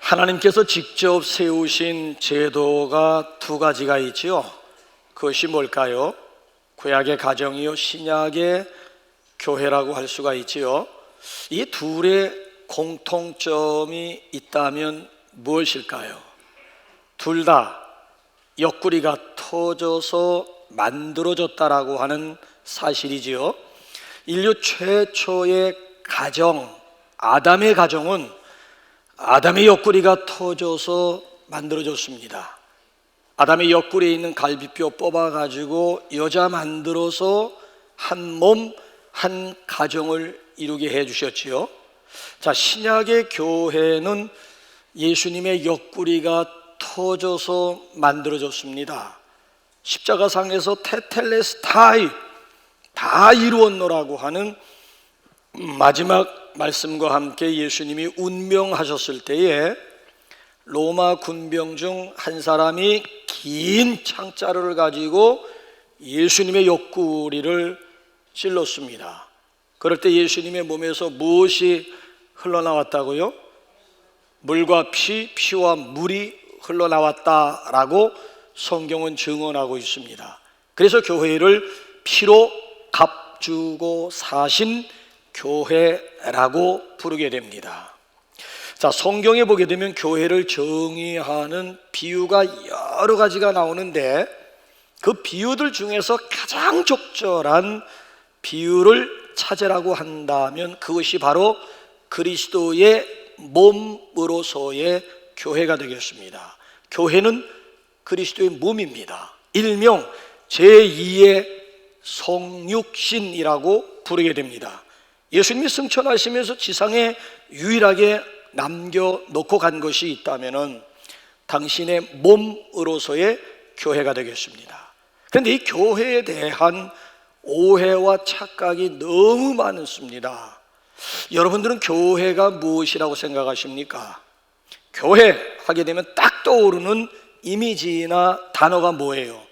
하나님께서 직접 세우신 제도가 두 가지가 있지요. 그것이 뭘까요? 구약의 가정이요, 신약의 교회라고 할 수가 있지요. 이 둘의 공통점이 있다면 무엇일까요? 둘 다 옆구리가 터져서 만들어졌다라고 하는 사실이지요. 인류 최초의 가정, 아담의 가정은 아담의 옆구리가 터져서 만들어졌습니다. 아담의 옆구리에 있는 갈비뼈 뽑아가지고 여자 만들어서 한 몸, 한 가정을 이루게 해주셨지요. 자, 신약의 교회는 예수님의 옆구리가 터져서 만들어졌습니다. 십자가상에서 테텔레스타이, 다 이루었노라고 하는 마지막 말씀과 함께 예수님이 운명하셨을 때에 로마 군병 중 한 사람이 긴 창자루를 가지고 예수님의 옆구리를 찔렀습니다. 그럴 때 예수님의 몸에서 무엇이 흘러나왔다고요? 물과 피와 물이 흘러나왔다라고 성경은 증언하고 있습니다. 그래서 교회를 피로 값주고 사신 교회라고 부르게 됩니다. 자, 성경에 보게 되면 교회를 정의하는 비유가 여러 가지가 나오는데 그 비유들 중에서 가장 적절한 비유를 찾으라고 한다면 그것이 바로 그리스도의 몸으로서의 교회가 되겠습니다. 교회는 그리스도의 몸입니다. 일명 제2의 성육신이라고 부르게 됩니다. 예수님이 승천하시면서 지상에 유일하게 남겨놓고 간 것이 있다면 당신의 몸으로서의 교회가 되겠습니다. 그런데 이 교회에 대한 오해와 착각이 너무 많습니다. 여러분들은 교회가 무엇이라고 생각하십니까? 교회 하게 되면 딱 떠오르는 이미지나 단어가 뭐예요?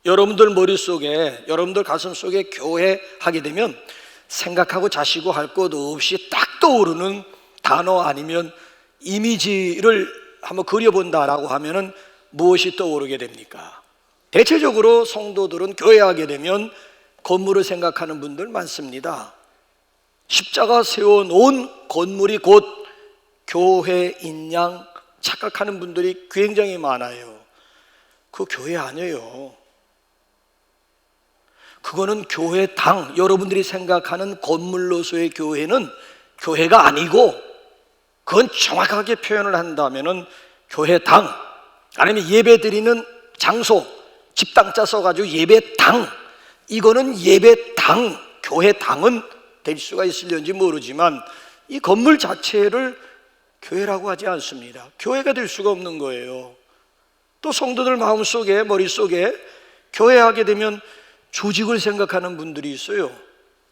여러분들 머릿속에, 여러분들 가슴속에 교회 하게 되면 생각하고 자시고 할 것 없이 딱 떠오르는 단어 아니면 이미지를 한번 그려본다라고 하면은 무엇이 떠오르게 됩니까? 대체적으로 성도들은 교회하게 되면 건물을 생각하는 분들 많습니다. 십자가 세워놓은 건물이 곧 교회인 양 착각하는 분들이 굉장히 많아요. 그 교회 아니에요. 그거는 교회당, 여러분들이 생각하는 건물로서의 교회는 교회가 아니고 그건 정확하게 표현을 한다면 교회당 아니면 예배드리는 장소, 집당자 써가지고 예배당, 이거는 예배당, 교회당은 될 수가 있을런지 모르지만 이 건물 자체를 교회라고 하지 않습니다. 교회가 될 수가 없는 거예요. 또 성도들 마음속에, 머릿속에 교회하게 되면 조직을 생각하는 분들이 있어요.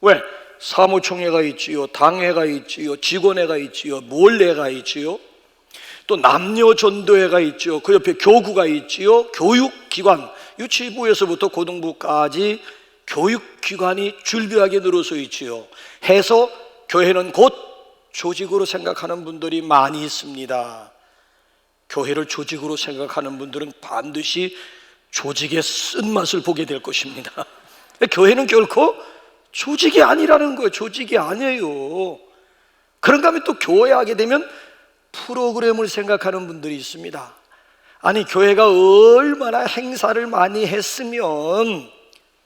왜? 사무총회가 있지요, 당회가 있지요, 직원회가 있지요, 몰회가 있지요, 또 남녀전도회가 있지요, 그 옆에 교구가 있지요, 교육기관, 유치부에서부터 고등부까지 교육기관이 줄비하게 늘어서 있지요. 해서 교회는 곧 조직으로 생각하는 분들이 많이 있습니다. 교회를 조직으로 생각하는 분들은 반드시 조직의 쓴맛을 보게 될 것입니다. 교회는 결코 조직이 아니라는 거예요. 조직이 아니에요. 그런가 하면 또 교회 하게 되면 프로그램을 생각하는 분들이 있습니다. 아니, 교회가 얼마나 행사를 많이 했으면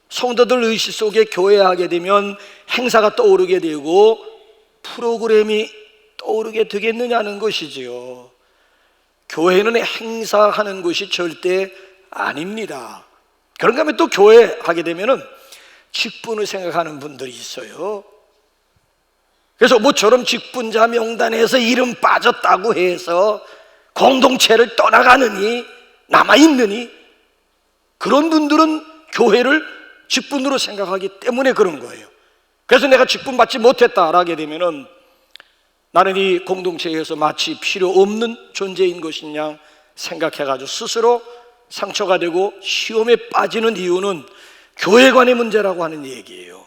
성도들 의식 속에 교회 하게 되면 행사가 떠오르게 되고 프로그램이 떠오르게 되겠느냐는 것이지요. 교회는 행사하는 것이 절대 아닙니다. 그런가 하면 또 교회 하게 되면은 직분을 생각하는 분들이 있어요. 그래서 모처럼 직분자 명단에서 이름 빠졌다고 해서 공동체를 떠나가느니 남아있느니 그런 분들은 교회를 직분으로 생각하기 때문에 그런 거예요. 그래서 내가 직분 받지 못했다라고 하게 되면은 나는 이 공동체에서 마치 필요 없는 존재인 것이냐 생각해가지고 스스로 상처가 되고 시험에 빠지는 이유는 교회관의 문제라고 하는 얘기예요.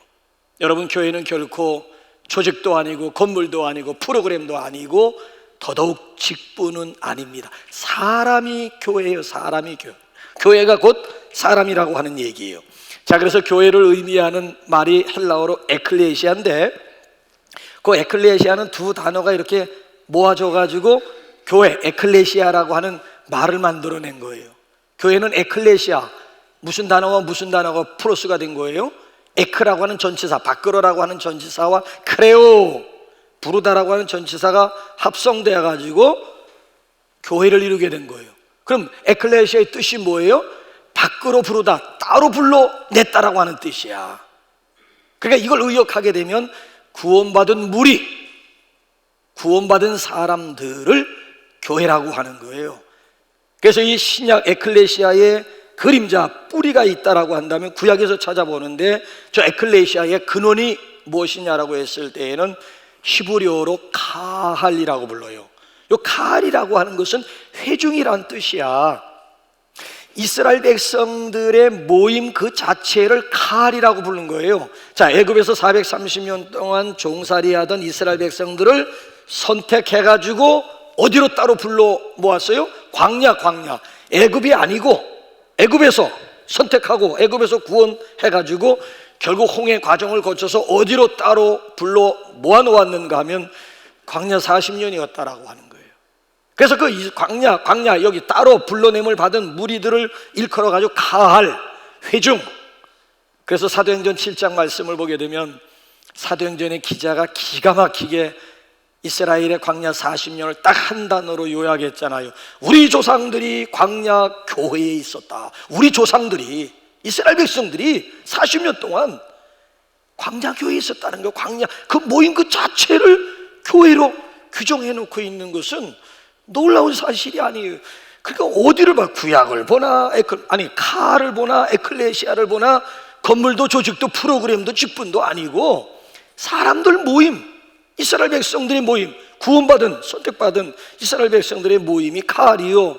여러분, 교회는 결코 조직도 아니고 건물도 아니고 프로그램도 아니고 더더욱 직분은 아닙니다. 사람이 교회예요. 사람이 교회. 교회가 곧 사람이라고 하는 얘기예요. 자, 그래서 교회를 의미하는 말이 헬라어로 에클레시아인데, 그 에클레시아는 두 단어가 이렇게 모아져 가지고 교회, 에클레시아라고 하는 말을 만들어낸 거예요. 교회는 에클레시아, 무슨 단어와 무슨 단어가 플러스가 된 거예요? 에크라고 하는 전치사, 바꾸러라고 하는 전치사와 크레오, 부르다라고 하는 전치사가 합성되어 가지고 교회를 이루게 된 거예요. 그럼 에클레시아의 뜻이 뭐예요? 밖으로 부르다, 따로 불러냈다라고 하는 뜻이야. 그러니까 이걸 의역하게 되면 구원받은 무리, 구원받은 사람들을 교회라고 하는 거예요. 그래서 이 신약 에클레시아의 그림자, 뿌리가 있다라고 한다면 구약에서 찾아보는데 저 에클레시아의 근원이 무엇이냐라고 했을 때에는 히브리어로 카할이라고 불러요. 이 카할이라고 하는 것은 회중이란 뜻이야. 이스라엘 백성들의 모임 그 자체를 카할이라고 부른 거예요. 자, 애굽에서 430년 동안 종살이하던 이스라엘 백성들을 선택해가지고 어디로 따로 불러 모았어요? 광야. 애굽이 아니고 애굽에서 선택하고 애굽에서 구원해가지고 결국 홍해 과정을 거쳐서 어디로 따로 불러 모아놓았는가 하면 광야 40년이었다라고 하는 거예요. 그래서 그 광야 여기 따로 불러냄을 받은 무리들을 일컬어가지고 카할, 회중. 그래서 사도행전 7장 말씀을 보게 되면 사도행전의 기자가 기가 막히게 이스라엘의 광야 40년을 딱 한 단어로 요약했잖아요. 우리 조상들이 광야 교회에 있었다. 우리 조상들이, 이스라엘 백성들이 40년 동안 광야 교회에 있었다는 거. 광야 그 모임 그 자체를 교회로 규정해 놓고 있는 것은 놀라운 사실이 아니에요. 그러니까 어디를 봐, 구약을 보나 카를 보나 에클레시아를 보나 건물도 조직도 프로그램도 직분도 아니고 사람들 모임, 이스라엘 백성들의 모임, 구원받은 선택받은 이스라엘 백성들의 모임이 카리요,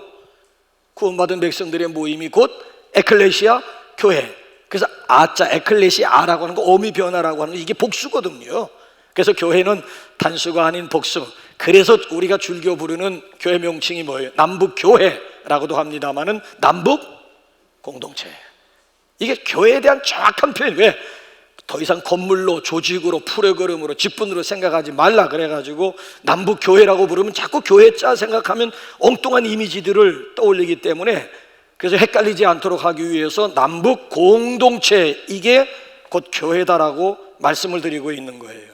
구원받은 백성들의 모임이 곧 에클레시아 교회. 그래서 아자 에클레시아라고 하는 거 어미 변화라고 하는 거 이게 복수거든요. 그래서 교회는 단수가 아닌 복수. 그래서 우리가 줄겨 부르는 교회 명칭이 뭐예요? 남북교회라고도 합니다만은 남북 공동체. 이게 교회에 대한 정확한 표현. 왜? 더 이상 건물로, 조직으로, 프로그램으로, 직분으로 생각하지 말라 그래가지고 남북교회라고 부르면 자꾸 교회자 생각하면 엉뚱한 이미지들을 떠올리기 때문에 그래서 헷갈리지 않도록 하기 위해서 남북 공동체, 이게 곧 교회다라고 말씀을 드리고 있는 거예요.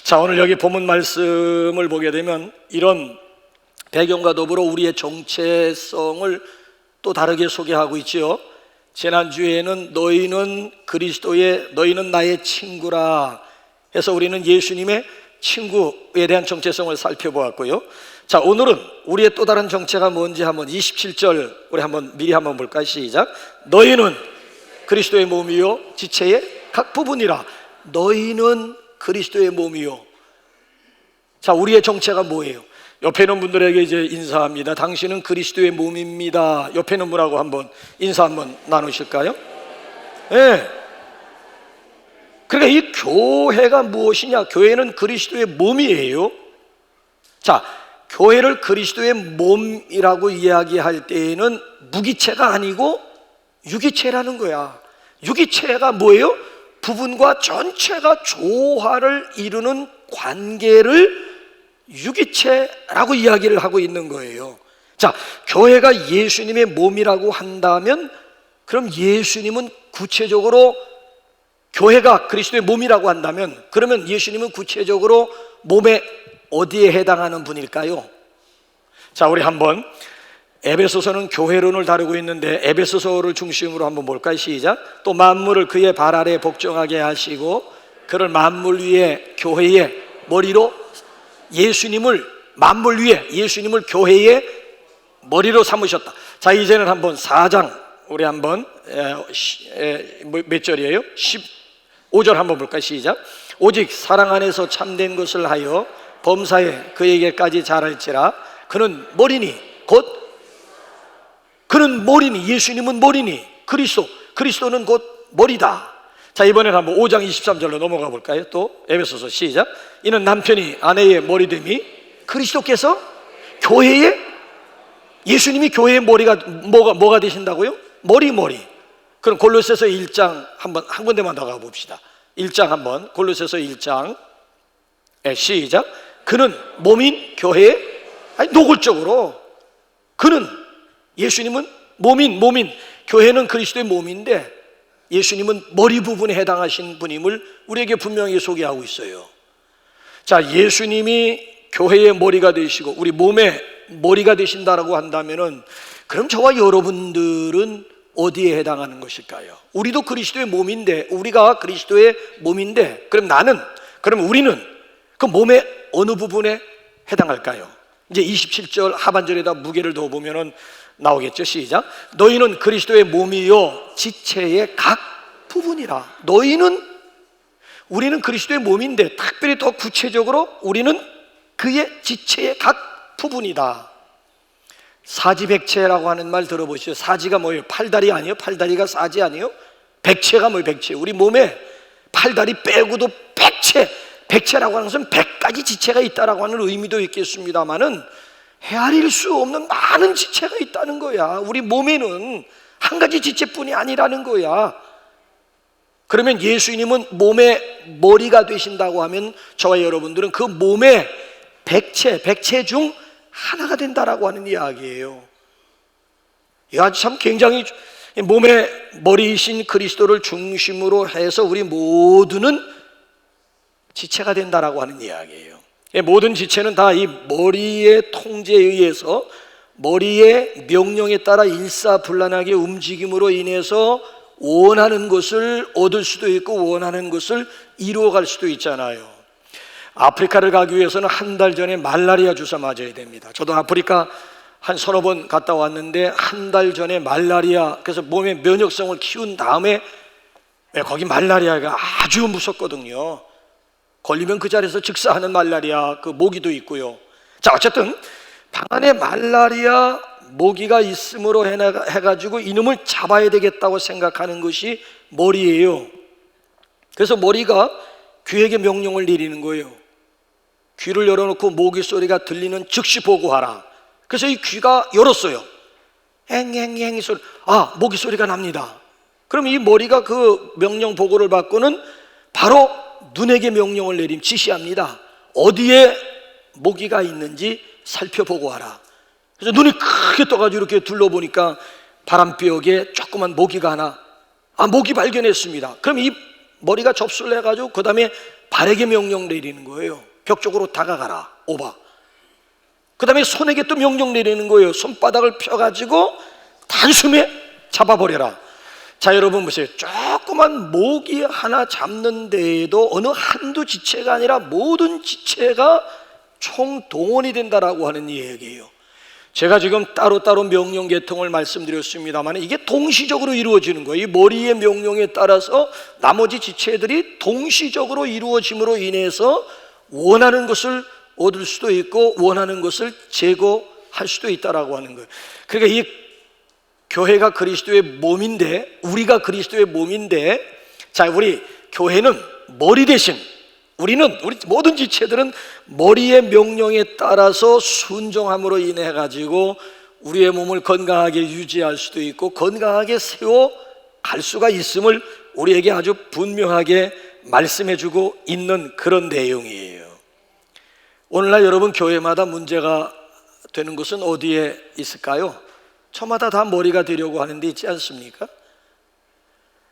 자, 오늘 여기 본문 말씀을 보게 되면 이런 배경과 더불어 우리의 정체성을 또 다르게 소개하고 있지요. 지난주에는 너희는 나의 친구라 해서 우리는 예수님의 친구에 대한 정체성을 살펴보았고요. 자, 오늘은 우리의 또 다른 정체가 뭔지 한번 27절 우리 미리 한번 볼까요? 시작. 너희는 그리스도의 몸이요 지체의 각 부분이라. 너희는 그리스도의 몸이요. 자, 우리의 정체가 뭐예요? 옆에 있는 분들에게 이제 인사합니다. 당신은 그리스도의 몸입니다. 옆에 있는 분하고 한번 인사 한번 나누실까요? 네. 그러니까 이 교회가 무엇이냐? 교회는 그리스도의 몸이에요. 자, 교회를 그리스도의 몸이라고 이야기할 때에는 무기체가 아니고 유기체라는 거야. 유기체가 뭐예요? 부분과 전체가 조화를 이루는 관계를 유기체라고 이야기를 하고 있는 거예요. 자, 교회가 예수님의 몸이라고 한다면 그럼 예수님은 구체적으로, 교회가 그리스도의 몸이라고 한다면 그러면 예수님은 구체적으로 몸에 어디에 해당하는 분일까요? 자, 우리 한번 에베소서는 교회론을 다루고 있는데 에베소서를 중심으로 한번 볼까요? 시작. 또 만물을 그의 발 아래 복종하게 하시고 그를 만물 위에 교회의 머리로, 예수님을 만물 위에, 예수님을 교회의 머리로 삼으셨다. 자, 이제는 한번 4장 우리 한번 몇 절이에요? 15절 한번 볼까요? 시작. 오직 사랑 안에서 참된 것을 하여 범사에 그에게까지 자랄지라. 그는 머리니, 곧 그는 머리니, 예수님은 머리니, 그리스도는 곧 머리다. 자, 이번엔 한번 5장 23절로 넘어가 볼까요? 또 에베소서 시작. 이는 남편이 아내의 머리됨이 그리스도께서 교회의, 예수님이 교회의 머리가 뭐가 되신다고요? 머리. 그럼 골로새서 1장 한 군데만 더 가봅시다. 1장 한번, 골로새서 1장 시작. 그는 몸인 교회의, 노골적으로 그는, 예수님은 몸인 교회는 그리스도의 몸인데 예수님은 머리 부분에 해당하신 분임을 우리에게 분명히 소개하고 있어요. 자, 예수님이 교회의 머리가 되시고 우리 몸의 머리가 되신다라고 한다면은, 그럼 저와 여러분들은 어디에 해당하는 것일까요? 우리도 그리스도의 몸인데, 우리가 그리스도의 몸인데, 그럼 우리는 그 몸의 어느 부분에 해당할까요? 이제 27절 하반절에다 무게를 더 보면은 나오겠죠. 시작. 너희는 그리스도의 몸이요 지체의 각 부분이라. 우리는 그리스도의 몸인데, 특별히 더 구체적으로 우리는 그의 지체의 각 부분이다. 사지백체라고 하는 말 들어보시죠. 사지가 뭐예요? 팔다리 아니에요? 팔다리가 사지 아니에요? 백체가 뭐예요? 백체. 우리 몸에 팔다리 빼고도 백체라고 하는 것은 100가지 지체가 있다라고 하는 의미도 있겠습니다만은 헤아릴 수 없는 많은 지체가 있다는 거야. 우리 몸에는 한 가지 지체뿐이 아니라는 거야. 그러면 예수님은 몸의 머리가 되신다고 하면 저와 여러분들은 그 몸의 백체 중 하나가 된다라고 하는 이야기예요. 이거 아주 참 굉장히, 몸의 머리이신 그리스도를 중심으로 해서 우리 모두는 지체가 된다라고 하는 이야기예요. 모든 지체는 다 이 머리의 통제에 의해서, 머리의 명령에 따라 일사불란하게 움직임으으로 인해서 원하는 것을 얻을 수도 있고 원하는 것을 이루어갈 수도 있잖아요. 아프리카를 가기 위해서는 한 달 전에 말라리아 주사 맞아야 됩니다. 저도 아프리카 한 서너 번 갔다 왔는데 한 달 전에 말라리아, 그래서 몸의 면역성을 키운 다음에, 거기 말라리아가 아주 무섭거든요. 걸리면 그 자리에서 즉사하는 말라리아 그 모기도 있고요. 자, 어쨌든 방 안에 말라리아 모기가 있음으로 해가지고 이놈을 잡아야 되겠다고 생각하는 것이 머리예요. 그래서 머리가 귀에게 명령을 내리는 거예요. 귀를 열어놓고 모기 소리가 들리는 즉시 보고하라. 그래서 이 귀가 열었어요. 앵앵앵 소리, 모기 소리가 납니다. 그럼 이 머리가 그 명령 보고를 받고는 바로 눈에게 명령을 내림, 지시합니다. 어디에 모기가 있는지 살펴보고 하라. 그래서 눈이 크게 떠가지고 이렇게 둘러보니까 바람벽에 조그만 모기가 하나, 모기 발견했습니다. 그럼 이 머리가 접수를 해가지고 그 다음에 발에게 명령 내리는 거예요. 벽 쪽으로 다가가라, 오바. 그 다음에 손에게 또 명령 내리는 거예요. 손바닥을 펴가지고 단숨에 잡아버려라. 자, 여러분 보세요. 조그만 모기 하나 잡는 데에도 어느 한두 지체가 아니라 모든 지체가 총동원이 된다라고 하는 얘기예요. 제가 지금 따로따로 명령 계통을 말씀드렸습니다만 이게 동시적으로 이루어지는 거예요. 이 머리의 명령에 따라서 나머지 지체들이 동시적으로 이루어짐으로 인해서 원하는 것을 얻을 수도 있고 원하는 것을 제거할 수도 있다라고 하는 거예요. 그러니까 이 교회가 그리스도의 몸인데, 우리가 그리스도의 몸인데, 자, 우리 교회는 머리 대신 우리 모든 지체들은 머리의 명령에 따라서 순종함으로 인해 가지고 우리의 몸을 건강하게 유지할 수도 있고 건강하게 세워 갈 수가 있음을 우리에게 아주 분명하게 말씀해주고 있는 그런 내용이에요. 오늘날 여러분 교회마다 문제가 되는 것은 어디에 있을까요? 저마다 다 머리가 되려고 하는 데 있지 않습니까?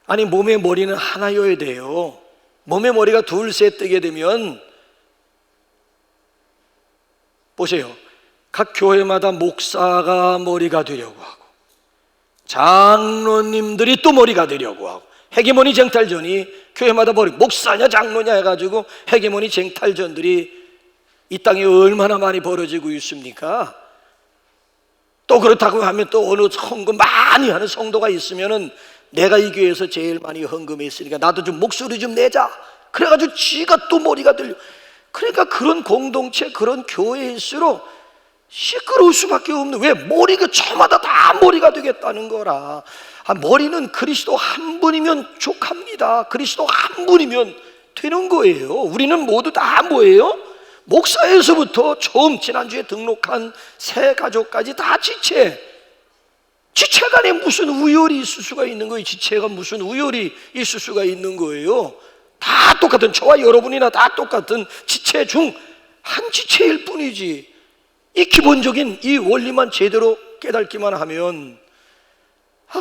아니, 몸의 머리는 하나여야 돼요. 몸의 머리가 둘, 셋 뜨게 되면, 보세요. 각 교회마다 목사가 머리가 되려고 하고 장로님들이 또 머리가 되려고 하고, 헤게모니 쟁탈전이 교회마다 목사냐 장로냐 해가지고 헤게모니 쟁탈전들이 이 땅에 얼마나 많이 벌어지고 있습니까? 또 그렇다고 하면 또 어느 헌금 많이 하는 성도가 있으면은 내가 이 교회에서 제일 많이 헌금했으니까 나도 좀 목소리 좀 내자. 그래가지고 지가 또 머리가 들려. 그러니까 그런 공동체, 그런 교회일수록 시끄러울 수밖에 없는, 왜? 머리가 저마다 다 머리가 되겠다는 거라. 머리는 그리스도 한 분이면 족합니다. 그리스도 한 분이면 되는 거예요. 우리는 모두 다 뭐예요? 목사에서부터 처음 지난주에 등록한 새 가족까지 다 지체. 지체 간에 무슨 우열이 있을 수가 있는 거예요? 지체가 무슨 우열이 있을 수가 있는 거예요? 다 똑같은, 저와 여러분이나 다 똑같은 지체 중 한 지체일 뿐이지. 이 기본적인 이 원리만 제대로 깨닫기만 하면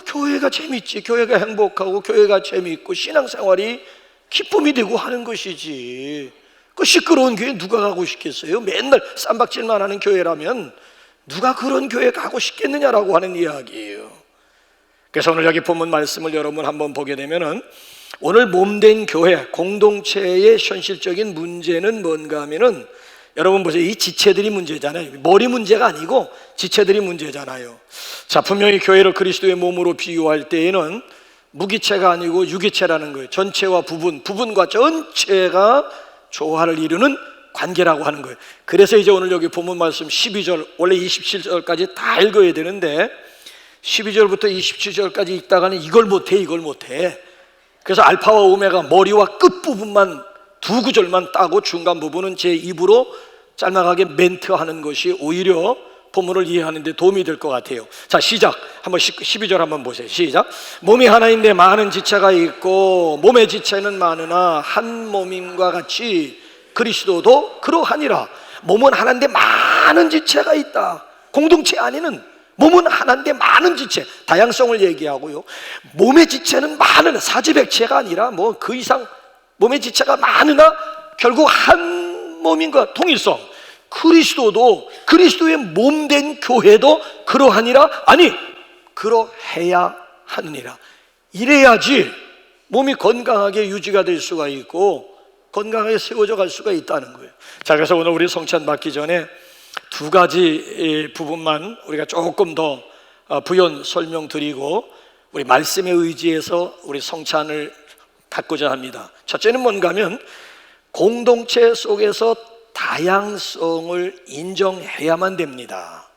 교회가 재밌지, 교회가 행복하고 교회가 재밌고 신앙생활이 기쁨이 되고 하는 것이지. 그 시끄러운 교회 누가 가고 싶겠어요? 맨날 쌈박질만 하는 교회라면 누가 그런 교회 가고 싶겠느냐라고 하는 이야기예요. 그래서 오늘 여기 본문 말씀을 여러분 한번 보게 되면은, 오늘 몸된 교회 공동체의 현실적인 문제는 뭔가 하면은, 여러분 보세요. 이 지체들이 문제잖아요. 머리 문제가 아니고 지체들이 문제잖아요. 자, 분명히 교회를 그리스도의 몸으로 비유할 때에는 무기체가 아니고 유기체라는 거예요. 전체와 부분과 전체가 조화를 이루는 관계라고 하는 거예요. 그래서 이제 오늘 여기 본문 말씀 12절, 원래 27절까지 다 읽어야 되는데 12절부터 27절까지 읽다가는 이걸 못해. 그래서 알파와 오메가, 머리와 끝부분만 두 구절만 따고 중간 부분은 제 입으로 짤막하게 멘트하는 것이 오히려 본문을 이해하는 데 도움이 될 것 같아요. 자, 시작. 한번 12절 한번 보세요. 시작. 몸이 하나인데 많은 지체가 있고 몸의 지체는 많으나 한 몸임과 같이 그리스도도 그러하니라. 몸은 하나인데 많은 지체가 있다. 공동체 안에는 몸은 하나인데 많은 지체, 다양성을 얘기하고요. 몸의 지체는 많으나, 사지백체가 아니라 뭐 그 이상 몸의 지체가 많으나 결국 한 몸인과 통일성. 그리스도도, 그리스도의 몸된 교회도 그러하니라. 아니, 그러해야 하느니라. 이래야지 몸이 건강하게 유지가 될 수가 있고 건강하게 세워져 갈 수가 있다는 거예요. 자, 그래서 오늘 우리 성찬 받기 전에 두 가지 부분만 우리가 조금 더 부연 설명드리고 우리 말씀에 의지해서 우리 성찬을 갖고자 합니다. 첫째는 뭔가 하면 공동체 속에서 다양성을 인정해야만 됩니다.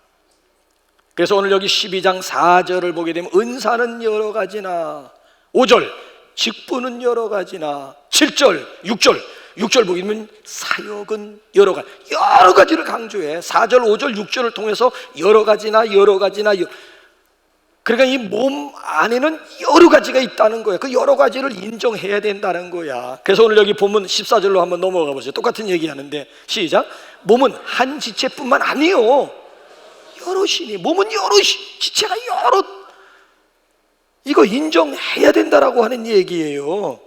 그래서 오늘 여기 12장 4절을 보게 되면 은사는 여러 가지나, 5절 직분은 여러 가지나, 7절 6절 보게 되면 사역은 여러 가지를 강조해. 4절 5절 6절을 통해서 여러 가지나. 그러니까 이 몸 안에는 여러 가지가 있다는 거야. 그 여러 가지를 인정해야 된다는 거야. 그래서 오늘 여기 본문 14절로 한번 넘어가 보세요. 똑같은 얘기 하는데 시작. 몸은 한 지체뿐만 아니요, 여럿이니. 몸은 여럿이, 지체가 여럿. 이거 인정해야 된다라고 하는 얘기예요.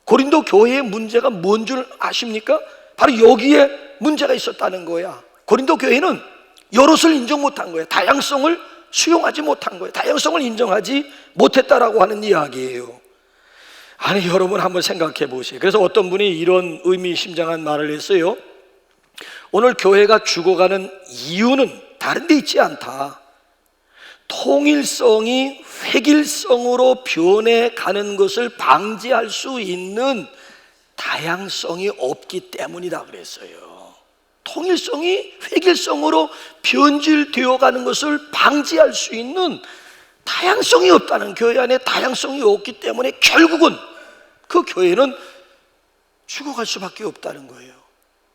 고린도 교회의 문제가 뭔 줄 아십니까? 바로 여기에 문제가 있었다는 거야. 고린도 교회는 여럿을 인정 못한 거야. 다양성을 수용하지 못한 거예요. 다양성을 인정하지 못했다라고 하는 이야기예요. 아니, 여러분 한번 생각해 보세요. 그래서 어떤 분이 이런 의미심장한 말을 했어요. 오늘 교회가 죽어가는 이유는 다른 데 있지 않다. 통일성이 획일성으로 변해가는 것을 방지할 수 있는 다양성이 없기 때문이다 그랬어요. 통일성이 획일성으로 변질되어 가는 것을 방지할 수 있는 다양성이 없다는, 교회 안에 다양성이 없기 때문에 결국은 그 교회는 죽어갈 수밖에 없다는 거예요.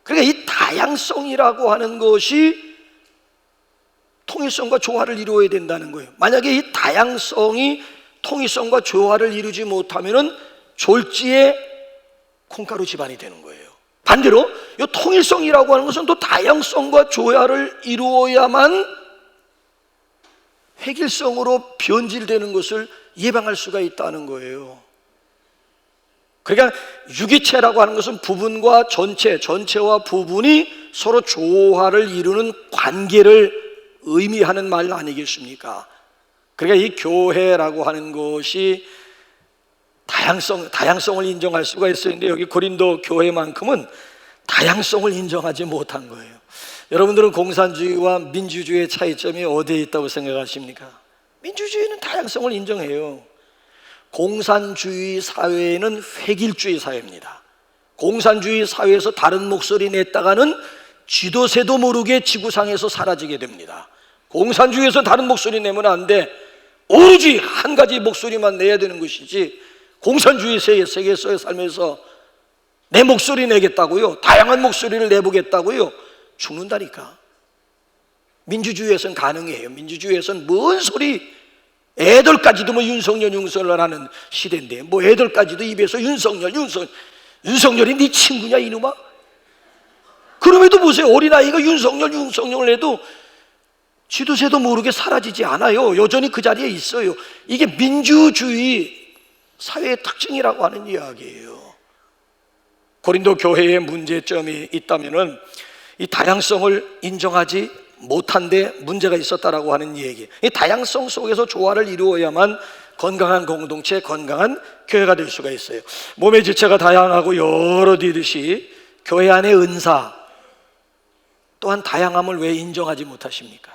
그러니까 이 다양성이라고 하는 것이 통일성과 조화를 이루어야 된다는 거예요. 만약에 이 다양성이 통일성과 조화를 이루지 못하면은 졸지에 콩가루 집안이 되는 거예요. 반대로 이 통일성이라고 하는 것은 또 다양성과 조화를 이루어야만 획일성으로 변질되는 것을 예방할 수가 있다는 거예요. 그러니까 유기체라고 하는 것은 부분과 전체, 전체와 부분이 서로 조화를 이루는 관계를 의미하는 말 아니겠습니까? 그러니까 이 교회라고 하는 것이 다양성을 인정할 수가 있었는데 여기 고린도 교회만큼은 다양성을 인정하지 못한 거예요. 여러분들은 공산주의와 민주주의의 차이점이 어디에 있다고 생각하십니까? 민주주의는 다양성을 인정해요. 공산주의 사회는 획일주의 사회입니다. 공산주의 사회에서 다른 목소리 냈다가는 쥐도 새도 모르게 지구상에서 사라지게 됩니다. 공산주의에서 다른 목소리 내면 안 돼. 오로지 한 가지 목소리만 내야 되는 것이지 공산주의 세계에서의 삶에서 내 목소리 내겠다고요? 다양한 목소리를 내보겠다고요? 죽는다니까. 민주주의에서는 가능해요. 민주주의에서는 뭔 소리, 애들까지도 뭐 윤석열 하는 시대인데 뭐 애들까지도 입에서 윤석열이 네 친구냐 이놈아? 그럼에도 보세요. 어린아이가 윤석열을 해도 쥐도 새도 모르게 사라지지 않아요. 여전히 그 자리에 있어요. 이게 민주주의 사회의 특징이라고 하는 이야기예요. 고린도 교회의 문제점이 있다면은 이 다양성을 인정하지 못한 데 문제가 있었다라고 하는 얘기. 이 다양성 속에서 조화를 이루어야만 건강한 공동체, 건강한 교회가 될 수가 있어요. 몸의 지체가 다양하고 여러 듯이 교회 안의 은사 또한 다양함을 왜 인정하지 못하십니까?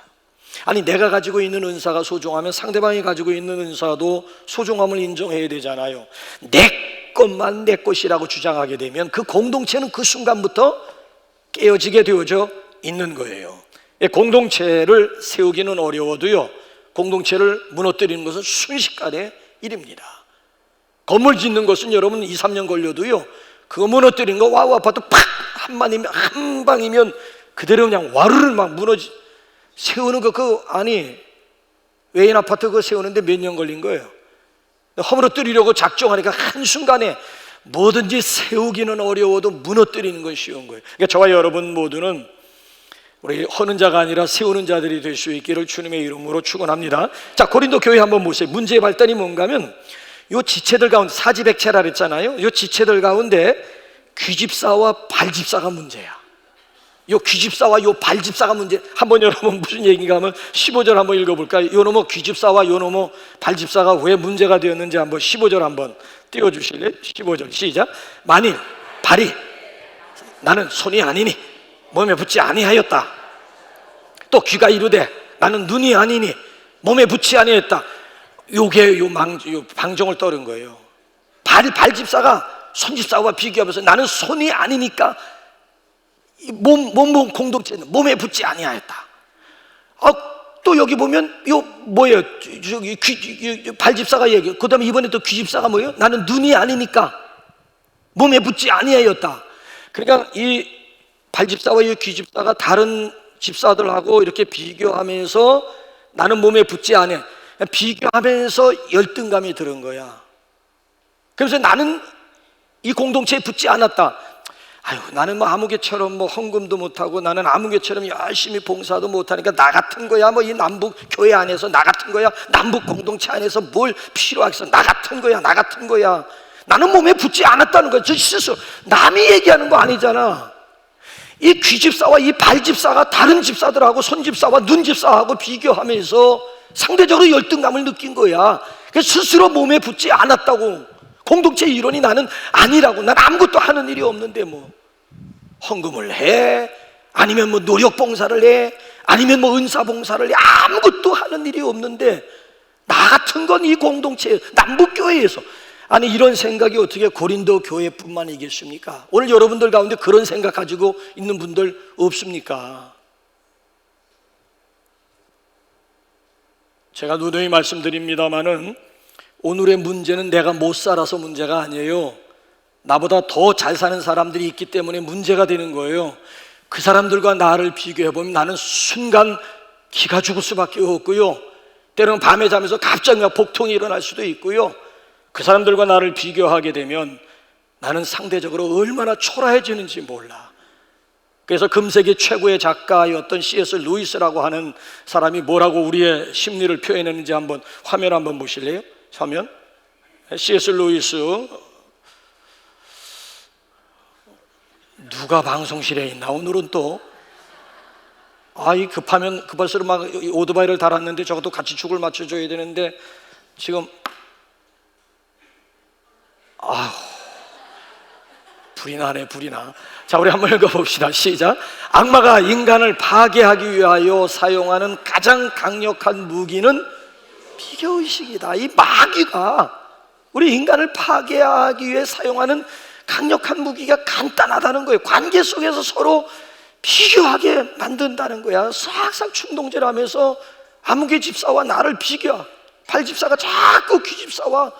아니, 내가 가지고 있는 은사가 소중하면 상대방이 가지고 있는 은사도 소중함을 인정해야 되잖아요. 내 것만 내 것이라고 주장하게 되면 그 공동체는 그 순간부터 깨어지게 되어져 있는 거예요. 공동체를 세우기는 어려워도요, 공동체를 무너뜨리는 것은 순식간의 일입니다. 건물 짓는 것은 여러분 2, 3년 걸려도요, 그거 무너뜨리는 거 와우 아파트 팍! 한 방이면 그대로 그냥 와르르 막 무너지. 세우는 거 아니, 외인 아파트 그거 세우는데 몇 년 걸린 거예요. 허물어뜨리려고 작정하니까 한순간에 뭐든지 세우기는 어려워도 무너뜨리는 건 쉬운 거예요. 그러니까 저와 여러분 모두는 우리 허는 자가 아니라 세우는 자들이 될 수 있기를 주님의 이름으로 축원합니다. 자, 고린도 교회 한번 보세요. 문제의 발단이 뭔가 하면 요 지체들 가운데, 사지백체라 그랬잖아요. 요 지체들 가운데 귀집사와 발집사가 문제야. 요 귀집사와 요 발집사가 문제. 한번 여러분 무슨 얘기인가 하면 15절 한번 읽어볼까요? 요 놈의 귀집사와 요 놈의 발집사가 왜 문제가 되었는지 한번 15절 한번 띄워주실래요? 15절 시작. 만일 발이 나는 손이 아니니 몸에 붙지 아니하였다. 또 귀가 이르되 나는 눈이 아니니 몸에 붙지 아니하였다. 요게 요 방정을 떠는 거예요. 발집사가 손집사와 비교하면서 나는 손이 아니니까 몸 공동체는 몸에 붙지 아니하였다. 또 여기 보면 요 뭐예요? 저기 발집사가 얘기. 그다음에 이번에 또 귀집사가 뭐예요? 나는 눈이 아니니까 몸에 붙지 아니하였다. 그러니까 이 발집사와 이 귀집사가 다른 집사들하고 이렇게 비교하면서 나는 몸에 붙지 않아. 비교하면서 열등감이 들은 거야. 그래서 나는 이 공동체에 붙지 않았다. 아유, 나는 뭐 아무개처럼 뭐 헌금도 못하고 나는 아무개처럼 열심히 봉사도 못하니까 나 같은 거야. 뭐 이 남북 교회 안에서 나 같은 거야. 남북 공동체 안에서 뭘 필요하겠어. 나 같은 거야. 나는 몸에 붙지 않았다는 거야. 저 스스로 남이 얘기하는 거 아니잖아. 이 귀집사와 이 발집사가 다른 집사들하고 손집사와 눈집사하고 비교하면서 상대적으로 열등감을 느낀 거야. 그래서 스스로 몸에 붙지 않았다고. 공동체 일원이 나는 아니라고. 난 아무것도 하는 일이 없는데 뭐 헌금을 해, 아니면 뭐 노력 봉사를 해, 아니면 뭐 은사 봉사를 해. 아무것도 하는 일이 없는데 나 같은 건 이 공동체 남북교회에서, 아니 이런 생각이 어떻게 고린도 교회뿐만이겠습니까? 오늘 여러분들 가운데 그런 생각 가지고 있는 분들 없습니까? 제가 누누이 말씀드립니다마는 오늘의 문제는 내가 못 살아서 문제가 아니에요. 나보다 더 잘 사는 사람들이 있기 때문에 문제가 되는 거예요. 그 사람들과 나를 비교해보면 나는 순간 기가 죽을 수밖에 없고요, 때로는 밤에 자면서 갑자기 복통이 일어날 수도 있고요. 그 사람들과 나를 비교하게 되면 나는 상대적으로 얼마나 초라해지는지 몰라. 그래서 금세기 최고의 작가였던 C.S. 루이스라고 하는 사람이 뭐라고 우리의 심리를 표현했는지 한번 화면 한번 보실래요? 화면. C.S. 루이스, 누가 방송실에 있나 오늘은 또. 이 급할수록 막 오토바이를 달았는데 저것도 같이 축을 맞춰줘야 되는데 지금 불이 나. 자, 우리 한번 읽어봅시다. 시작. 악마가 인간을 파괴하기 위하여 사용하는 가장 강력한 무기는 비교의식이다. 이 마귀가 우리 인간을 파괴하기 위해 사용하는 강력한 무기가 간단하다는 거예요. 관계 속에서 서로 비교하게 만든다는 거야. 싹싹 충동질 하면서 아무개 집사와 나를 발집사가 자꾸 귀집사와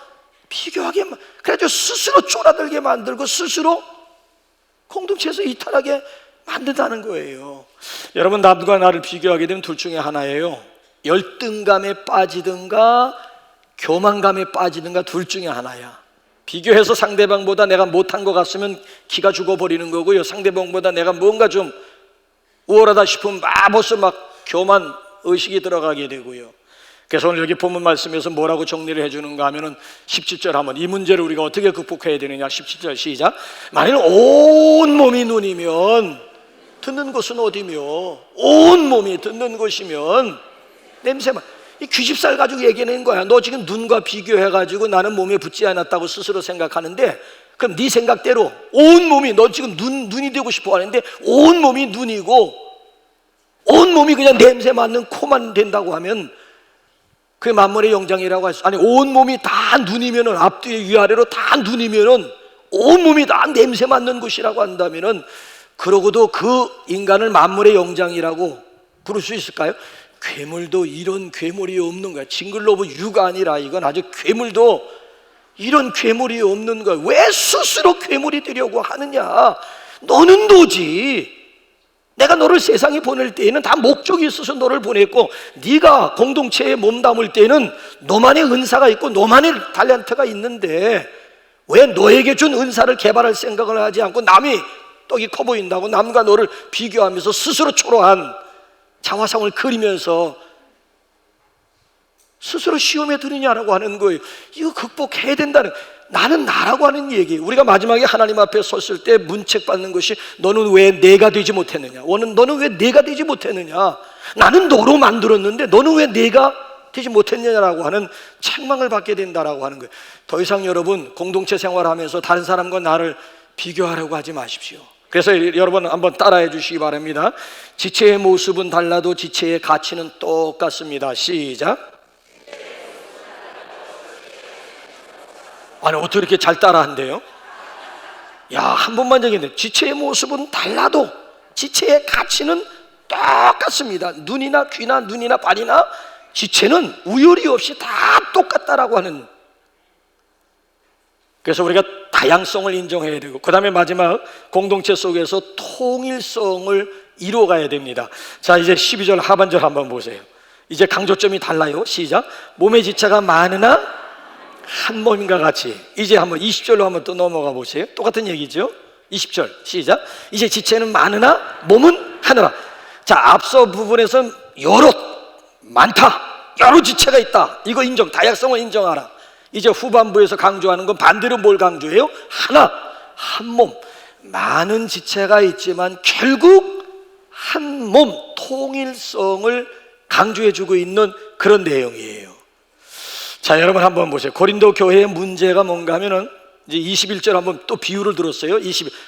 비교하게, 그래가지고 스스로 쫄아들게 만들고 스스로 공동체에서 이탈하게 만든다는 거예요. 여러분, 남과 나를 비교하게 되면 둘 중에 하나예요. 열등감에 빠지든가 교만감에 빠지든가 둘 중에 하나야. 비교해서 상대방보다 내가 못한 것 같으면 기가 죽어버리는 거고요, 상대방보다 내가 뭔가 좀 우월하다 싶으면 벌써 막 교만 의식이 들어가게 되고요. 그래서 오늘 여기 본문 말씀에서 뭐라고 정리를 해주는가 하면은 17절 한번 이 문제를 우리가 어떻게 극복해야 되느냐. 17절 시작. 만일 온 몸이 눈이면 듣는 곳은 어디며, 온 몸이 듣는 곳이면 냄새만. 이 귀집살 가지고 얘기하는 거야. 너 지금 눈과 비교해가지고 나는 몸에 붙지 않았다고 스스로 생각하는데, 그럼 네 생각대로 온 몸이, 너 지금 눈이 되고 싶어 하는데 온 몸이 눈이고 온 몸이 그냥 냄새 맡는 코만 된다고 하면 그게 만물의 영장이라고 할 수. 아니, 온 몸이 다 눈이면은, 앞뒤 위아래로 다 눈이면은 온 몸이 다 냄새 맡는 곳이라고 한다면은, 그러고도 그 인간을 만물의 영장이라고 부를 수 있을까요? 괴물도 이런 괴물이 없는 거야. 징글로브 유가 아니라 이건 아주 괴물도 이런 괴물이 없는 거야. 왜 스스로 괴물이 되려고 하느냐? 너는 도지. 내가 너를 세상에 보낼 때에는 다 목적이 있어서 너를 보냈고, 네가 공동체에 몸담을 때는 너만의 은사가 있고 너만의 탤런트가 있는데, 왜 너에게 준 은사를 개발할 생각을 하지 않고 남이 떡이 커 보인다고 남과 너를 비교하면서 스스로 초라한 자화상을 그리면서 스스로 시험에 들으냐라고 하는 거예요. 이거 극복해야 된다는, 나는 나라고 하는 얘기. 우리가 마지막에 하나님 앞에 섰을 때 문책 받는 것이 너는 왜 내가 되지 못했느냐, 너는 왜 내가 되지 못했느냐, 나는 너로 만들었는데 너는 왜 내가 되지 못했느냐라고 하는 책망을 받게 된다라고 하는 거예요. 더 이상 여러분, 공동체 생활하면서 다른 사람과 나를 비교하려고 하지 마십시오. 그래서 여러분 한번 따라해 주시기 바랍니다. 지체의 모습은 달라도 지체의 가치는 똑같습니다. 시작. 아니, 어떻게 이렇게 잘 따라한대요? 야, 한 번만 얘기했는데, 지체의 모습은 달라도 지체의 가치는 똑같습니다. 눈이나 귀나 눈이나 발이나 지체는 우열이 없이 다 똑같다라고 하는. 그래서 우리가 다양성을 인정해야 되고, 그 다음에 마지막, 공동체 속에서 통일성을 이루어가야 됩니다. 자, 이제 12절 하반절 한번 보세요. 이제 강조점이 달라요. 시작. 몸의 지체가 많으나 한 몸인가 같이. 이제 한번 20절로 한번 또 넘어가 보세요. 똑같은 얘기죠. 20절 시작. 이제 지체는 많으나 몸은 하나라. 자, 앞서 부분에서는 많다, 여러 지체가 있다, 이거 인정, 다양성을 인정하라. 이제 후반부에서 강조하는 건 반대로 뭘 강조해요? 하나, 한 몸. 많은 지체가 있지만 결국 한 몸, 통일성을 강조해주고 있는 그런 내용이에요. 자, 여러분 한번 보세요. 고린도 교회의 문제가 뭔가 하면은, 이제 21절 한번 또 비유를 들었어요.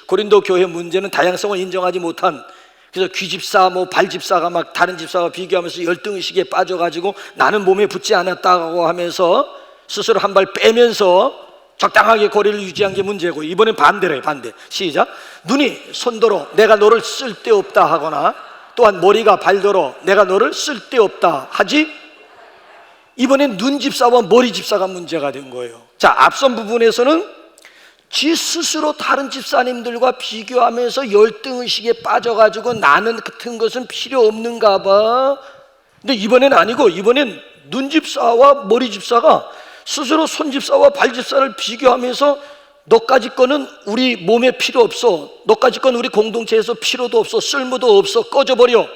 고린도 교회의 문제는 다양성을 인정하지 못한, 그래서 귀집사 발집사가 막 다른 집사와 비교하면서 열등의식에 빠져가지고 나는 몸에 붙지 않았다고 하면서 스스로 한 발 빼면서 적당하게 거리를 유지한 게 문제고, 이번엔 반대래. 반대. 시작. 눈이 손더러 내가 너를 쓸데없다 하거나, 또한 머리가 발더러 내가 너를 쓸데없다 하지, 이번엔 눈 집사와 머리 집사가 문제가 된 거예요. 자, 앞선 부분에서는 지 스스로 다른 집사님들과 비교하면서 열등의식에 빠져가지고 나는 같은 것은 필요 없는가 봐. 근데 이번엔 아니고, 이번엔 눈 집사와 머리 집사가 스스로 손 집사와 발 집사를 비교하면서 너까지 거는 우리 몸에 필요 없어, 너까지 건 우리 공동체에서 필요도 없어, 쓸모도 없어, 꺼져버려,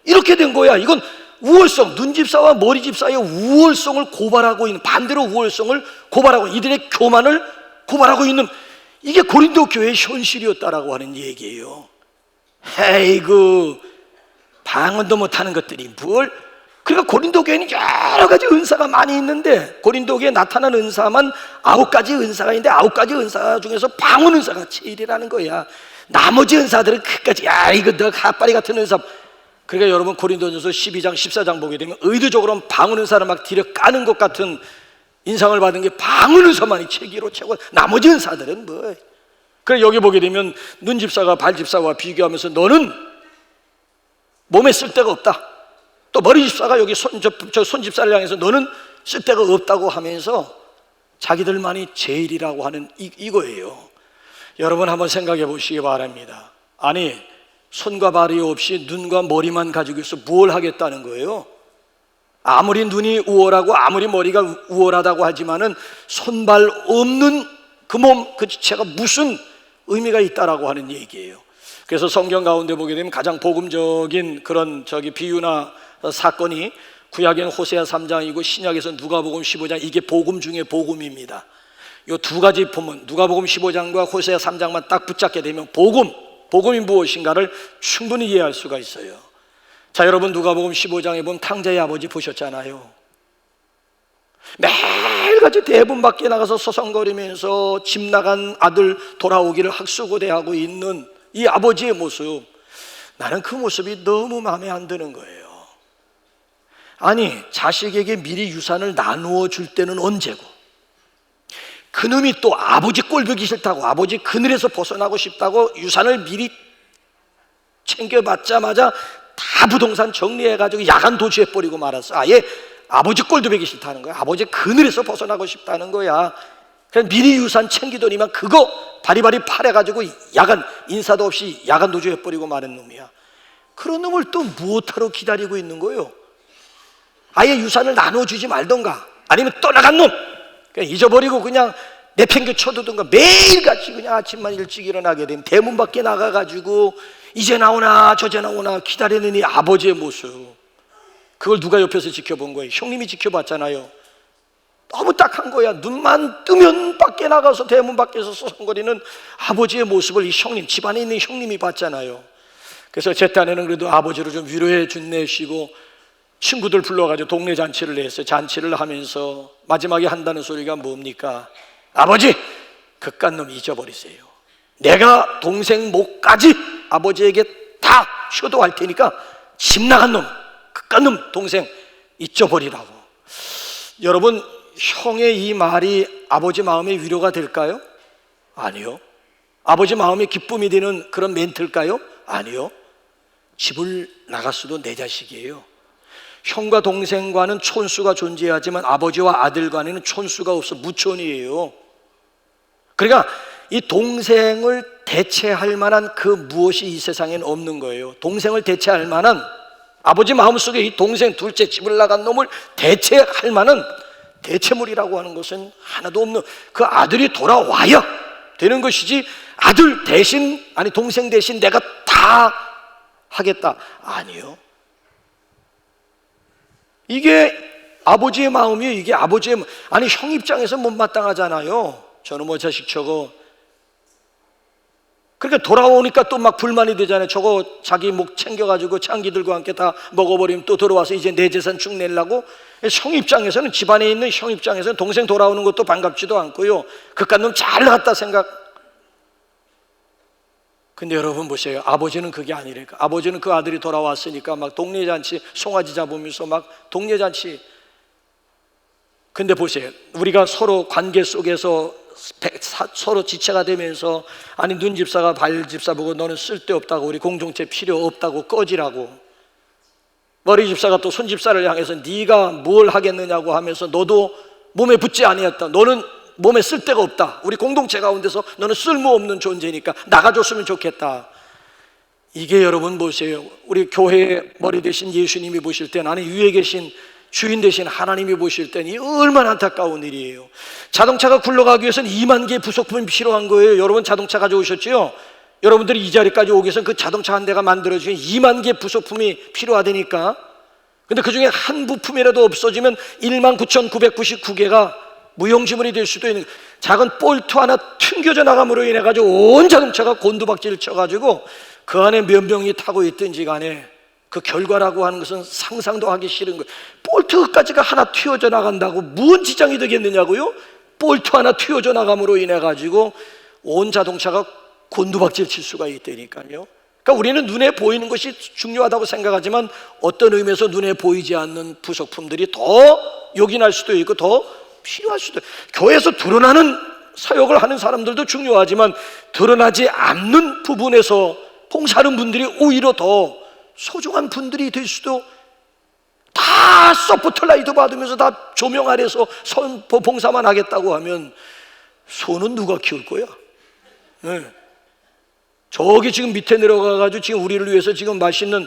이렇게 된 거야. 이건 우월성, 눈 집사와 머리 집사의 우월성을 고발하고 있는, 반대로 우월성을 고발하고 이들의 교만을 고발하고 있는, 이게 고린도 교회의 현실이었다라고 하는 얘기예요. 에이그, 방언도 못하는 것들이 뭘. 그러니까 고린도 교회는 여러 가지 은사가 많이 있는데, 고린도 교회에 나타난 은사만 9가지 은사가 있는데 9가지 은사 중에서 방언 은사가 제일이라는 거야. 나머지 은사들은 끝까지 야, 이거 너 핫바리 같은 은사. 그러니까 여러분, 고린도전서 12장 14장 보게 되면 의도적으로 방언 은사를 막 들여 까는 것 같은 인상을 받은 게 방언 은사만이 최기로 최고, 나머지 은사들은 뭐. 그래, 여기 보게 되면 눈 집사가 발 집사와 비교하면서 너는 몸에 쓸데가 없다, 또 머리 집사가 여기 손 집사를 향해서 너는 쓸데가 없다고 하면서 자기들만이 제일이라고 하는 이거예요. 여러분 한번 생각해 보시기 바랍니다. 아니, 손과 발이 없이 눈과 머리만 가지고 있어 뭘 하겠다는 거예요? 아무리 눈이 우월하고 아무리 머리가 우월하다고 하지만은 손발 없는 그 몸, 그 지체가 무슨 의미가 있다라고 하는 얘기예요. 그래서 성경 가운데 보게 되면 가장 복음적인 그런 비유나 사건이 구약에는 호세아 3장이고 신약에서 누가복음 15장, 이게 복음 중에 복음입니다. 이 두 가지 보면 누가복음 15장과 호세아 3장만 딱 붙잡게 되면 복음이 무엇인가를 충분히 이해할 수가 있어요. 자, 여러분 누가복음 15장에 보면 탕자의 아버지 보셨잖아요. 매일같이 대문 밖에 나가서 서성거리면서 집 나간 아들 돌아오기를 학수고대하고 있는 이 아버지의 모습, 나는 그 모습이 너무 마음에 안 드는 거예요. 아니, 자식에게 미리 유산을 나누어 줄 때는 언제고, 그놈이 또 아버지 꼴보기 싫다고, 아버지 그늘에서 벗어나고 싶다고 유산을 미리 챙겨받자마자 다 부동산 정리해가지고 야간 도주해버리고 말았어. 아예 아버지 꼴도 보기 싫다는 거야. 아버지 그늘에서 벗어나고 싶다는 거야. 그냥 미리 유산 챙기더니만 그거 바리바리 팔아가지고 야간 인사도 없이 야간 도주해버리고 마는 놈이야. 그런 놈을 또 무엇하러 기다리고 있는 거예요? 아예 유산을 나눠주지 말던가, 아니면 떠나간 놈 그냥 잊어버리고 그냥 내팽겨 쳐두던가, 매일같이 그냥 아침만 일찍 일어나게 되면 대문 밖에 나가가지고 이제 나오나 저제 나오나 기다리는 이 아버지의 모습, 그걸 누가 옆에서 지켜본 거예요? 형님이 지켜봤잖아요. 너무 딱한 거야. 눈만 뜨면 밖에 나가서 대문 밖에서 소송거리는 아버지의 모습을 이 형님, 집안에 있는 형님이 봤잖아요. 그래서 제 딴에는 그래도 아버지를 좀 위로해 준내시고 친구들 불러가지고 동네 잔치를 했어요. 잔치를 하면서 마지막에 한다는 소리가 뭡니까? 아버지, 그깟 놈 잊어버리세요. 내가 동생 목까지 아버지에게 다 효도할 테니까 집 나간 놈, 그깟 놈 동생 잊어버리라고. 여러분, 형의 이 말이 아버지 마음에 위로가 될까요? 아니요. 아버지 마음에 기쁨이 되는 그런 멘트일까요? 아니요. 집을 나갔어도 내 자식이에요. 형과 동생과는 촌수가 존재하지만 아버지와 아들 간에는 촌수가 없어 무촌이에요. 그러니까 이 동생을 대체할 만한 그 무엇이 이 세상에는 없는 거예요. 동생을 대체할 만한, 아버지 마음속에 이 동생 둘째 집을 나간 놈을 대체할 만한 대체물이라고 하는 것은 하나도 없는, 그 아들이 돌아와야 되는 것이지, 아들 대신, 아니 동생 대신 내가 다 하겠다, 아니요. 이게 아버지의 마음이에요. 이게 아버지의 마음. 아니, 형 입장에서 못마땅하잖아요. 저는 뭐 자식 저거, 그러니까 돌아오니까 또 막 불만이 되잖아요. 저거 자기 목 챙겨가지고 창기들과 함께 다 먹어버리면 또 들어와서 이제 내 재산 쭉 내려고. 형 입장에서는, 집안에 있는 형 입장에서는 동생 돌아오는 것도 반갑지도 않고요, 그깟 놈 잘 나갔다 생각. 근데 여러분 보세요. 아버지는 그게 아니니까. 아버지는 그 아들이 돌아왔으니까 막 동네 잔치, 송아지 잡으면서 막 동네 잔치. 근데 보세요. 우리가 서로 관계 속에서 서로 지체가 되면서, 아니 눈 집사가 발 집사 보고 너는 쓸데없다고, 우리 공동체 필요 없다고 꺼지라고, 머리 집사가 또 손 집사를 향해서 네가 뭘 하겠느냐고 하면서 너도 몸에 붙지 아니었다, 너는 몸에 쓸데가 없다, 우리 공동체 가운데서 너는 쓸모없는 존재니까 나가줬으면 좋겠다. 이게 여러분 보세요. 우리 교회의 머리 대신 예수님이 보실 때, 아니 위에 계신 주인 대신 하나님이 보실 때는 얼마나 안타까운 일이에요. 자동차가 굴러가기 위해서는 2만 개의 부속품이 필요한 거예요. 여러분 자동차 가져오셨죠? 여러분들이 이 자리까지 오기 위해서 그 자동차 한 대가 만들어지면 2만 개의 부속품이 필요하다니까. 근데 그 중에 한 부품이라도 없어지면 19,999개가 무용지물이 될 수도 있는, 작은 볼트 하나 튕겨져 나감으로 인해 가지고 온 자동차가 곤두박질을 쳐가지고 그 안에 몇 명이 타고 있든지 간에 그 결과라고 하는 것은 상상도 하기 싫은 거예요. 볼트까지가 하나 튀어져 나간다고 무슨 지장이 되겠느냐고요? 볼트 하나 튀어져 나감으로 인해 가지고 온 자동차가 곤두박질 칠 수가 있다니까요. 그러니까 우리는 눈에 보이는 것이 중요하다고 생각하지만 어떤 의미에서 눈에 보이지 않는 부속품들이 더 요긴할 수도 있고 더 필요할 수도 있고, 교회에서 드러나는 사역을 하는 사람들도 중요하지만 드러나지 않는 부분에서 봉사하는 분들이 오히려 더 소중한 분들이 될 수도. 다 서포트라이트 받으면서 다 조명 아래서 봉사만 하겠다고 하면 소는 누가 키울 거야? 네. 저기 지금 밑에 내려가가지고 지금 우리를 위해서 지금 맛있는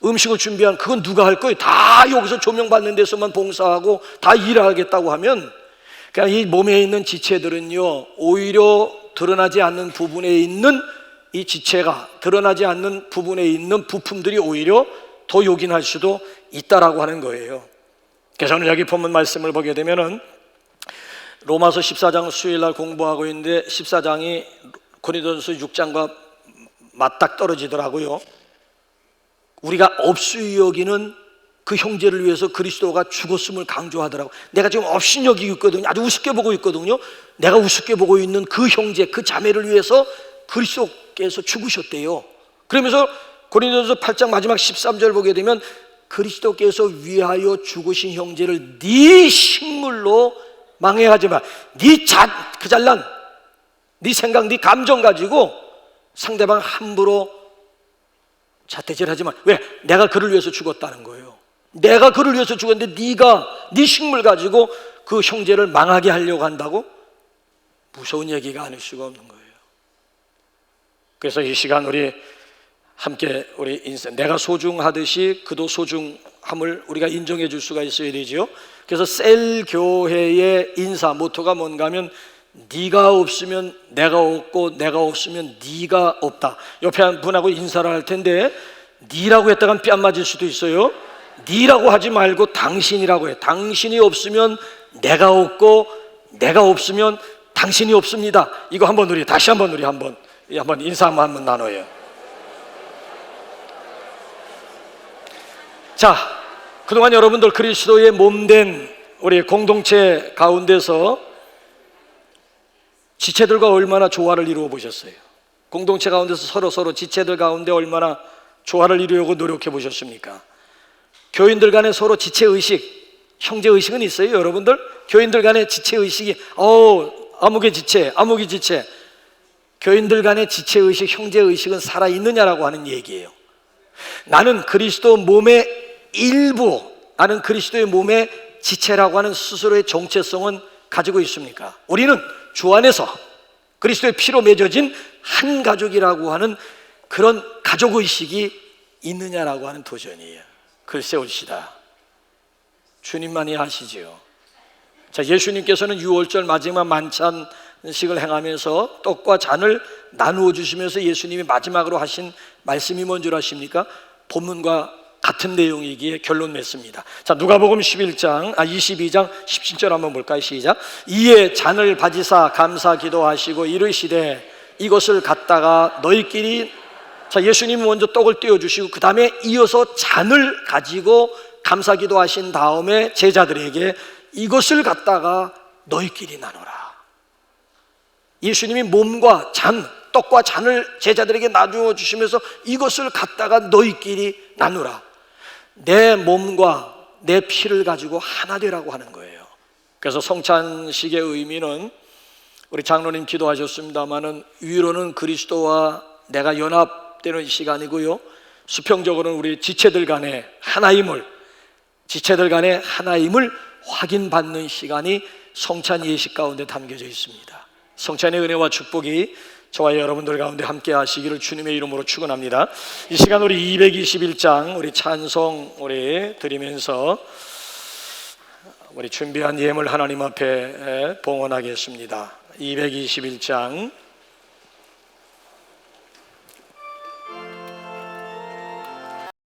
음식을 준비한 그건 누가 할 거예요? 다 여기서 조명받는 데서만 봉사하고 다 일하겠다고 하면 그냥 이 몸에 있는 지체들은요, 오히려 드러나지 않는 부분에 있는 이 지체가, 드러나지 않는 부분에 있는 부품들이 오히려 더 요긴할 수도 있다라고 하는 거예요. 그래서 오늘 여기 본문 말씀을 보게 되면은 로마서 14장 수요일날 공부하고 있는데 14장이 고린도전서 6장과 맞닥 떨어지더라고요. 우리가 업수 여기는 그 형제를 위해서 그리스도가 죽었음을 강조하더라고. 내가 지금 없인 여기고 있거든요. 아주 우습게 보고 있거든요. 내가 우습게 보고 있는 그 형제, 그 자매를 위해서 그리스도께서 죽으셨대요. 그러면서 고린도전서 8장 마지막 13절 보게 되면 그리스도께서 위하여 죽으신 형제를 네 식물로 망해하지 마. 그 잘난 네 생각, 네 감정 가지고 상대방 함부로 자태질하지 마. 왜? 내가 그를 위해서 죽었다는 거예요. 내가 그를 위해서 죽었는데 네 식물 가지고 그 형제를 망하게 하려고 한다고? 무서운 얘기가 아닐 수가 없는 거예요. 그래서 이 시간 우리 함께 우리 인생, 내가 소중하듯이 그도 소중함을 우리가 인정해 줄 수가 있어야 되죠. 그래서 셀 교회의 인사 모토가 뭔가 하면 네가 없으면 내가 없고 내가 없으면 네가 없다. 옆에 한 분하고 인사를 할 텐데 네라고 했다간 뺨 맞을 수도 있어요. 네라고 하지 말고 당신이라고 해. 당신이 없으면 내가 없고 내가 없으면 당신이 없습니다. 이거 한번 우리 다시 한번 우리 한번 인사 한번 나눠요. 자, 그동안 여러분들 그리스도의 몸된 우리 공동체 가운데서 지체들과 얼마나 조화를 이루어 보셨어요? 공동체 가운데서 서로 지체들 가운데 얼마나 조화를 이루려고 노력해 보셨습니까? 교인들 간에 서로 지체의식, 형제의식은 있어요, 여러분들? 교인들 간에 지체의식이 아무개 지체, 아무개 지체. 교인들 간의 지체의식, 형제의식은 살아있느냐라고 하는 얘기예요. 나는 그리스도 몸의 일부, 나는 그리스도의 몸의 지체라고 하는 스스로의 정체성은 가지고 있습니까? 우리는 주 안에서 그리스도의 피로 맺어진 한 가족이라고 하는 그런 가족의식이 있느냐라고 하는 도전이에요. 글쎄 올시다. 주님만이 아시지요. 자, 예수님께서는 유월절 마지막 만찬식을 행하면서 떡과 잔을 나누어 주시면서 예수님이 마지막으로 하신 말씀이 뭔 줄 아십니까? 본문과 같은 내용이기에 결론 맺습니다. 자, 누가복음 22장 17절 한번 볼까요? 시작. 이에 잔을 가지사 감사 기도하시고 이르시되 이것을 갖다가 너희끼리, 자, 예수님이 먼저 떡을 떼어주시고 그 다음에 이어서 잔을 가지고 감사 기도하신 다음에 제자들에게 이것을 갖다가 너희끼리 나눠라. 예수님이 몸과 잔, 떡과 잔을 제자들에게 나누어 주시면서 이것을 갖다가 너희끼리 나누라. 내 몸과 내 피를 가지고 하나 되라고 하는 거예요. 그래서 성찬식의 의미는 우리 장로님 기도하셨습니다마는 위로는 그리스도와 내가 연합되는 시간이고요, 수평적으로는 우리 지체들 간의 하나임을 확인받는 시간이 성찬 예식 가운데 담겨져 있습니다. 성찬의 은혜와 축복이 저와 여러분들 가운데 함께 하시기를 주님의 이름으로 축원합니다. 이 시간 우리 221장 우리 찬송 우리 드리면서 우리 준비한 예물 하나님 앞에 봉헌하겠습니다. 221장